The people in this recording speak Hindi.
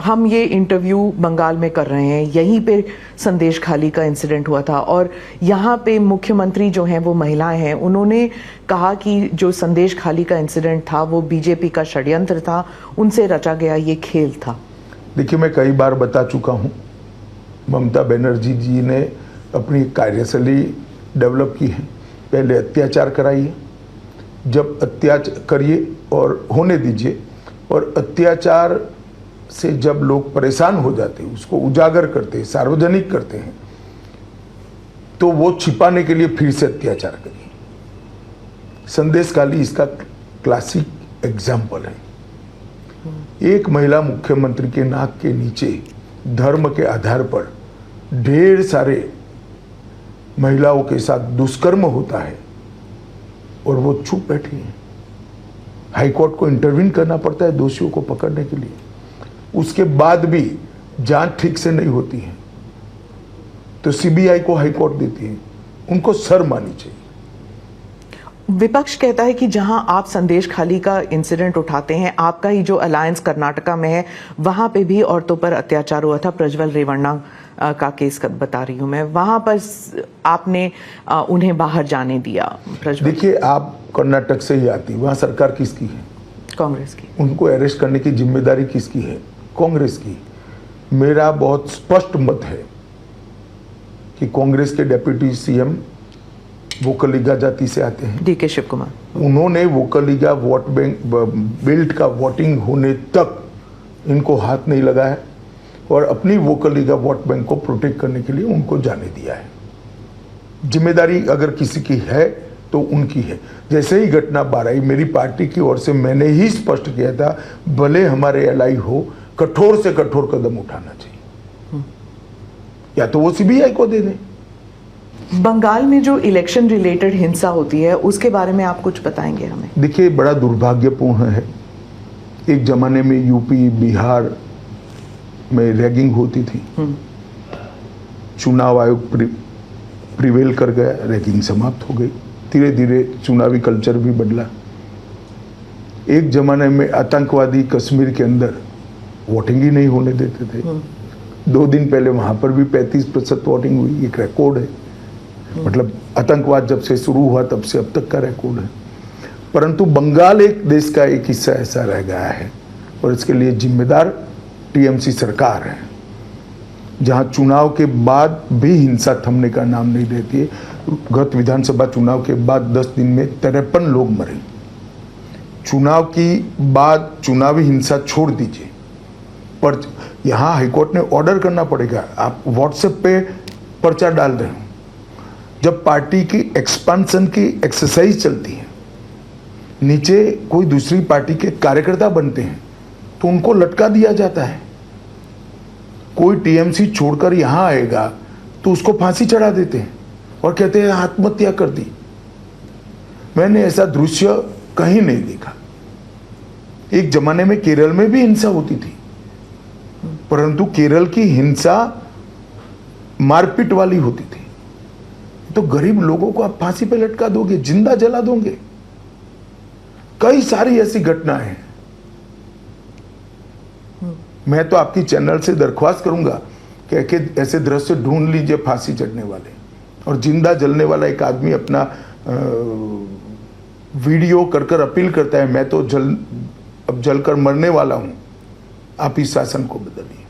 हम ये इंटरव्यू बंगाल में कर रहे हैं, यहीं पे संदेश खाली का इंसिडेंट हुआ था और यहाँ पे मुख्यमंत्री जो हैं वो महिलाएं हैं, उन्होंने कहा कि जो संदेश खाली का इंसिडेंट था वो बीजेपी का षड्यंत्र था, उनसे रचा गया ये खेल था। देखिए, मैं कई बार बता चुका हूँ, ममता बनर्जी जी ने अपनी कार्यशैली डेवलप की है। पहले अत्याचार कराइए, जब अत्याचार करिए और होने दीजिए, और अत्याचार से जब लोग परेशान हो जाते हैं उसको उजागर करते हैं, सार्वजनिक करते हैं, तो वो छिपाने के लिए फिर से अत्याचार करिए। संदेश खाली इसका क्लासिक एग्जाम्पल है। एक महिला मुख्यमंत्री के नाक के नीचे धर्म के आधार पर ढेर सारे महिलाओं के साथ दुष्कर्म होता है और वो चुप बैठी है। हाईकोर्ट को इंटरवीन करना पड़ता है दोषियों को पकड़ने के लिए, उसके बाद भी जांच ठीक से नहीं होती है तो सीबीआई को हाईकोर्ट देती है। उनको शर्म आनी चाहिए। विपक्ष कहता है कि जहां आप संदेश खाली का इंसिडेंट उठाते हैं, आपका ही जो अलायंस कर्नाटका में है वहां पे भी औरतों पर अत्याचार हुआ था। प्रज्वल रेवन्ना का केस बता रही हूं मैं, वहां पर आपने उन्हें बाहर जाने दिया। देखिए, आप कर्नाटक से ही आती, वहां सरकार किसकी है? कांग्रेस की। उनको अरेस्ट करने की जिम्मेदारी किसकी है? कांग्रेस की। मेरा बहुत स्पष्ट मत है कि कांग्रेस के डेप्यूटी सीएम वोकलिगा जाति से आते हैं, डीके शिव कुमार। उन्होंने वोकलिगा वोट बैंक बेल्ट का वोटिंग होने तक इनको हाथ नहीं लगाया और अपनी वोकलिगा वोट बैंक को प्रोटेक्ट करने के लिए उनको जाने दिया है। जिम्मेदारी अगर किसी की है तो उनकी है। जैसे ही घटना बाहर आई, मेरी पार्टी की ओर से मैंने ही स्पष्ट किया था, भले हमारे एलआई हो, कठोर से कठोर कदम उठाना चाहिए, या तो वो सीबीआई को दे दें। बंगाल में जो इलेक्शन रिलेटेड हिंसा होती है उसके बारे में आप कुछ बताएंगे हमें? देखिए, बड़ा दुर्भाग्यपूर्ण है। एक जमाने में यूपी बिहार में रैगिंग होती थी, चुनाव आयोग प्रिवेल कर गया, रैगिंग समाप्त हो गई। धीरे धीरे चुनावी कल्चर भी बदला। एक जमाने में आतंकवादी कश्मीर के अंदर वोटिंग ही नहीं होने देते थे। 2 दिन पहले वहां पर भी 35% वोटिंग हुई, एक रिकॉर्ड है। मतलब आतंकवाद जब से शुरू हुआ तब से अब तक का रिकॉर्ड है। परंतु बंगाल एक देश का एक हिस्सा ऐसा रह गया है और इसके लिए जिम्मेदार टीएमसी सरकार है, जहां चुनाव के बाद भी हिंसा थमने का नाम नहीं लेती है। गत विधानसभा चुनाव के बाद 10 दिन में 53 लोग मरे। चुनाव की बाद चुनावी हिंसा छोड़ दीजिए, पर यहां हाईकोर्ट ने ऑर्डर करना पड़ेगा। आप व्हाट्सएप पे पर्चा डाल रहे हो, जब पार्टी की एक्सपांशन की एक्सरसाइज चलती है, नीचे कोई दूसरी पार्टी के कार्यकर्ता बनते हैं तो उनको लटका दिया जाता है। कोई टीएमसी छोड़कर यहां आएगा तो उसको फांसी चढ़ा देते हैं और कहते हैं आत्महत्या कर दी। मैंने ऐसा दृश्य कहीं नहीं देखा। एक जमाने में केरल में भी हिंसा होती थी, परंतु केरल की हिंसा मारपीट वाली होती थी। तो गरीब लोगों को आप फांसी पे लटका दोगे, जिंदा जला दोगे। कई सारी ऐसी घटनाएं हैं। मैं तो आपकी चैनल से दरख्वास्त करूंगा कि ऐसे दृश्य ढूंढ लीजिए फांसी चढ़ने वाले और जिंदा जलने वाला एक आदमी अपना वीडियो कर अपील करता है, मैं तो अब जलकर मरने वाला हूं, आप इस शासन को बदलिए।